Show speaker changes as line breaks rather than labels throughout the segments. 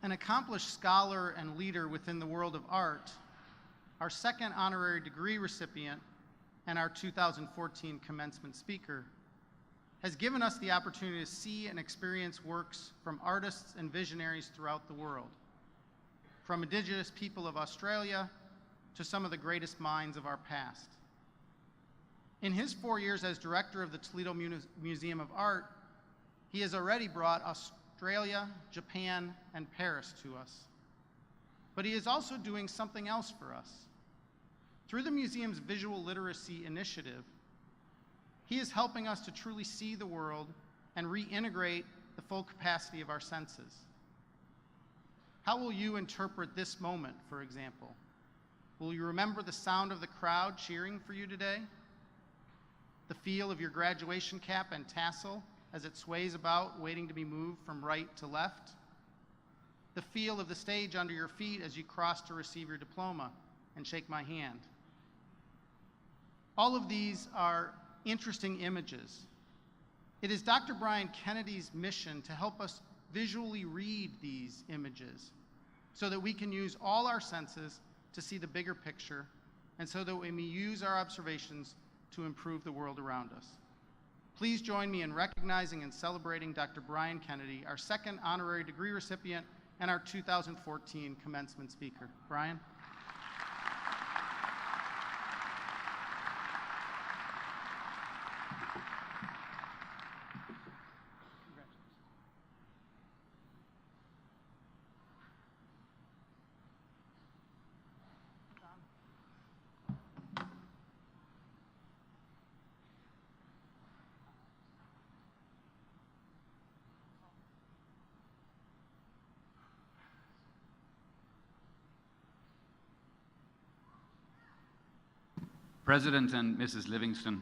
An accomplished scholar and leader within the world of art, our second honorary degree recipient, and our 2014 commencement speaker, has given us the opportunity to see and experience works from artists and visionaries throughout the world, from Indigenous people of Australia to some of the greatest minds of our past. In his 4 years as director of the Toledo Museum of Art, he has already brought Australia, Japan, and Paris to us. But he is also doing something else for us. Through the museum's visual literacy initiative, he is helping us to truly see the world and reintegrate the full capacity of our senses. How will you interpret this moment, for example? Will you remember the sound of the crowd cheering for you today? The feel of your graduation cap and tassel as it sways about, waiting to be moved from right to left? The feel of the stage under your feet as you cross to receive your diploma and shake my hand? All of these are interesting images. It is Dr. Brian Kennedy's mission to help us visually read these images so that we can use all our senses to see the bigger picture, and so that we may use our observations to improve the world around us. Please join me in recognizing and celebrating Dr. Brian Kennedy, our second honorary degree recipient and our 2014 commencement speaker. Brian.
President and Mrs. Livingston,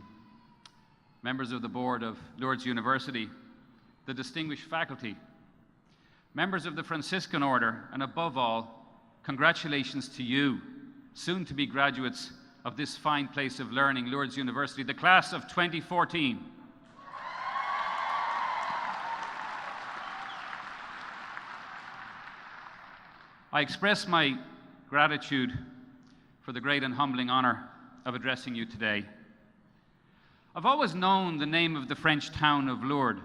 members of the board of Lourdes University, the distinguished faculty, members of the Franciscan Order, and above all, congratulations to you, soon-to-be graduates of this fine place of learning, Lourdes University, the class of 2014. I express my gratitude for the great and humbling honor of addressing you today. I've always known the name of the French town of Lourdes.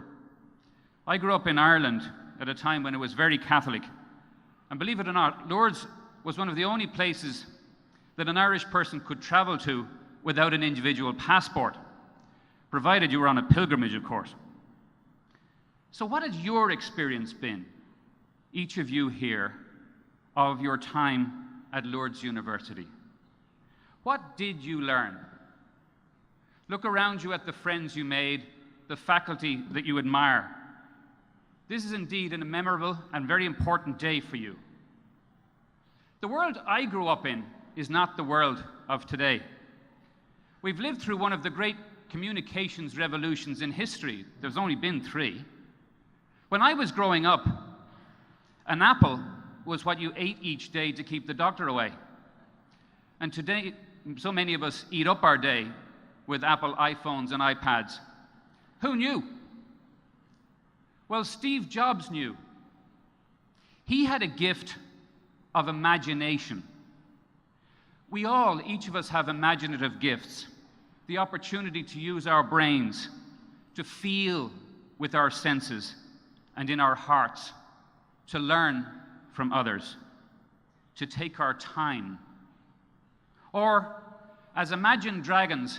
I grew up in Ireland at a time when it was very Catholic. And believe it or not, Lourdes was one of the only places that an Irish person could travel to without an individual passport, provided you were on a pilgrimage, of course. So what has your experience been, each of you here, of your time at Lourdes University? What did you learn? Look around you at the friends you made, the faculty that you admire. This is indeed a memorable and very important day for you. The world I grew up in is not the world of today. We've lived through one of the great communications revolutions in history. There's only been 3. When I was growing up, an apple was what you ate each day to keep the doctor away. And today, so many of us eat up our day with Apple iPhones and iPads. Who knew? Well, Steve Jobs knew. He had a gift of imagination. We all, each of us, have imaginative gifts, the opportunity to use our brains, to feel with our senses and in our hearts, to learn from others, to take our time. Or, as Imagine Dragons,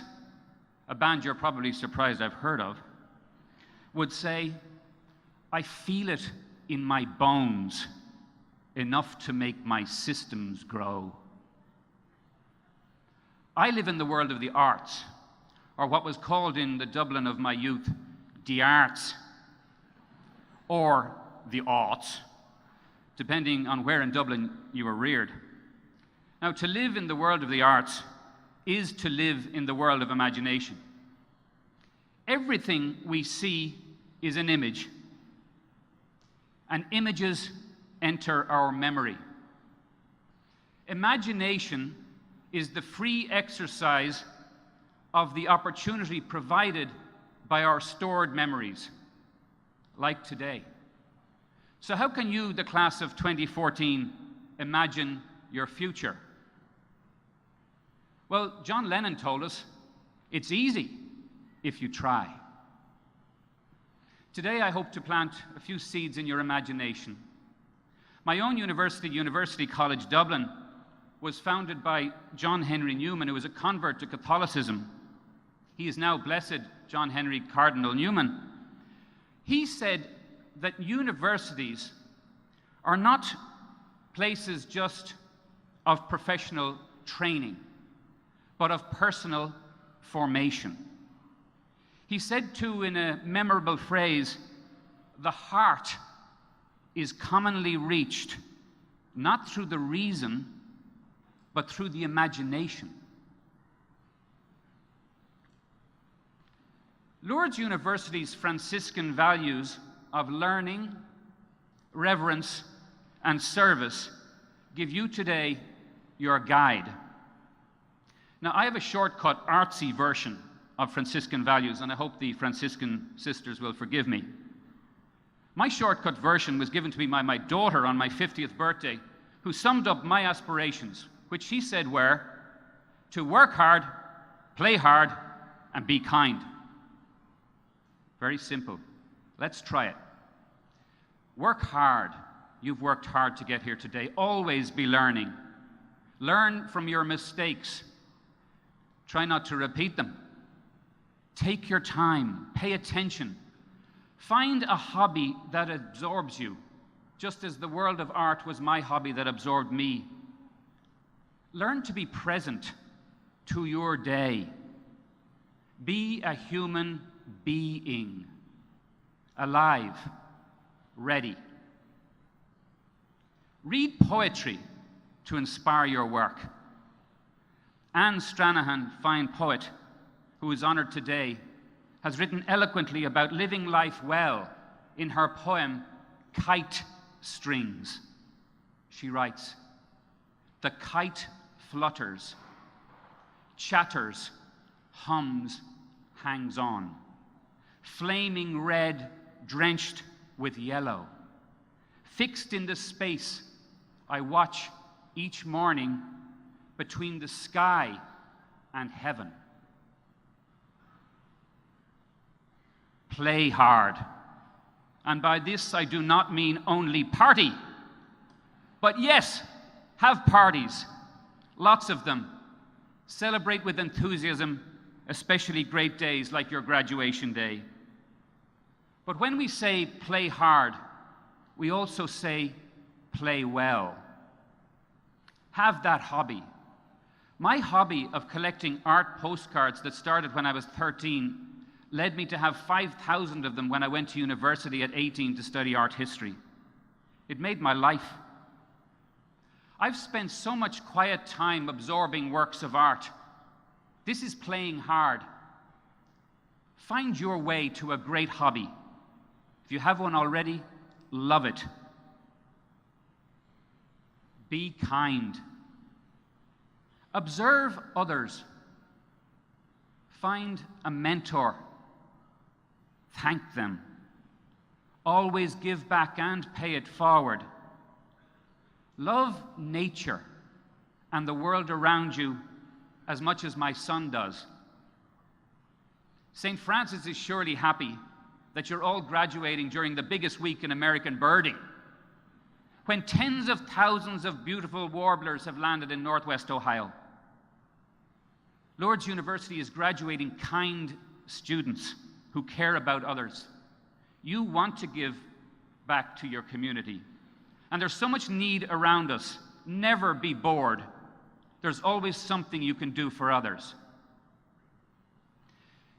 a band you're probably surprised I've heard of, would say, I feel it in my bones, enough to make my systems grow. I live in the world of the arts, or what was called in the Dublin of my youth, the arts, or the arts, depending on where in Dublin you were reared. Now, to live in the world of the arts is to live in the world of imagination. Everything we see is an image, and images enter our memory. Imagination is the free exercise of the opportunity provided by our stored memories, like today. So how can you, the class of 2014, imagine your future? Well, John Lennon told us, it's easy if you try. Today I hope to plant a few seeds in your imagination. My own university, University College Dublin, was founded by John Henry Newman, who was a convert to Catholicism. He is now Blessed John Henry Cardinal Newman. He said that universities are not places just of professional training, but of personal formation. He said too, in a memorable phrase, the heart is commonly reached not through the reason, but through the imagination. Lourdes University's Franciscan values of learning, reverence, and service give you today your guide. Now, I have a shortcut, artsy version of Franciscan values, and I hope the Franciscan sisters will forgive me. My shortcut version was given to me by my daughter on my 50th birthday, who summed up my aspirations, which she said were to work hard, play hard, and be kind. Very simple. Let's try it. Work hard. You've worked hard to get here today. Always be learning. Learn from your mistakes. Try not to repeat them. Take your time. Pay attention. Find a hobby that absorbs you, just as the world of art was my hobby that absorbed me. Learn to be present to your day. Be a human being, alive, ready. Read poetry to inspire your work. Anne Stranahan, fine poet, who is honored today, has written eloquently about living life well in her poem, Kite Strings. She writes, "The kite flutters, chatters, hums, hangs on, flaming red, drenched with yellow. Fixed in the space I watch each morning between the sky and heaven. Play hard. And by this I do not mean only party, but yes, have parties, lots of them. Celebrate with enthusiasm, especially great days like your graduation day. But when we say play hard, we also say play well. Have that hobby. My hobby of collecting art postcards that started when I was 13 led me to have 5,000 of them when I went to university at 18 to study art history. It made my life. I've spent so much quiet time absorbing works of art. This is playing hard. Find your way to a great hobby. If you have one already, love it. Be kind. Observe others. Find a mentor. Thank them. Always give back and pay it forward. Love nature and the world around you as much as my son does. St. Francis is surely happy that you're all graduating during the biggest week in American birding, when tens of thousands of beautiful warblers have landed in Northwest Ohio. Lourdes University is graduating kind students who care about others. You want to give back to your community. And there's so much need around us. Never be bored. There's always something you can do for others.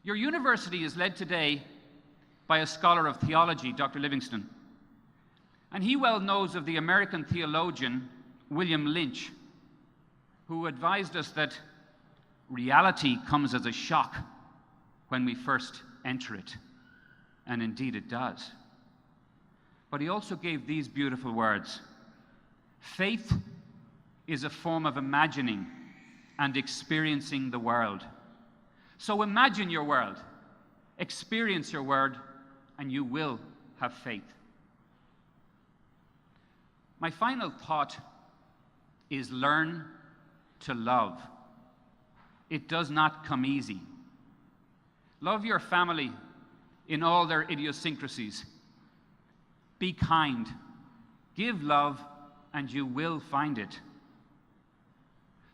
Your university is led today by a scholar of theology, Dr. Livingston. And he well knows of the American theologian William Lynch, who advised us that reality comes as a shock when we first enter it. And indeed it does. But he also gave these beautiful words. Faith is a form of imagining and experiencing the world. So imagine your world, experience your world, and you will have faith. My final thought is learn to love. It does not come easy. Love your family in all their idiosyncrasies. Be kind. Give love, and you will find it.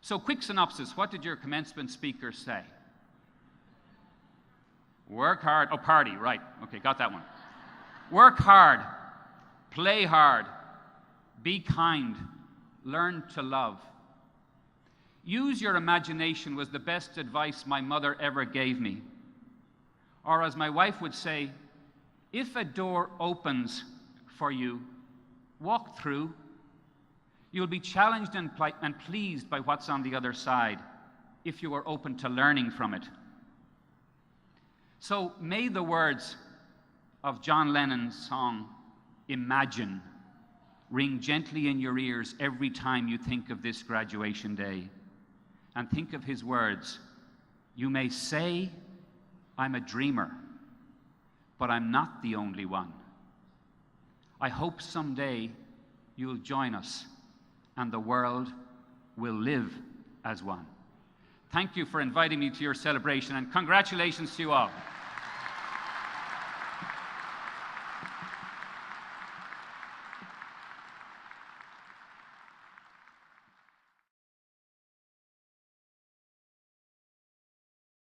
So, quick synopsis. What did your commencement speaker say? Work hard. Oh, party, right. Okay, got that one. Work hard. Play hard. Be kind. Learn to love. Use your imagination was the best advice my mother ever gave me. Or as my wife would say, if a door opens for you, walk through. You'll be challenged and pleased by what's on the other side if you are open to learning from it. So may the words of John Lennon's song, Imagine, ring gently in your ears every time you think of this graduation day. And think of his words, you may say, I'm a dreamer, but I'm not the only one. I hope someday you'll join us and the world will live as one. Thank you for inviting me to your celebration, and congratulations to you all.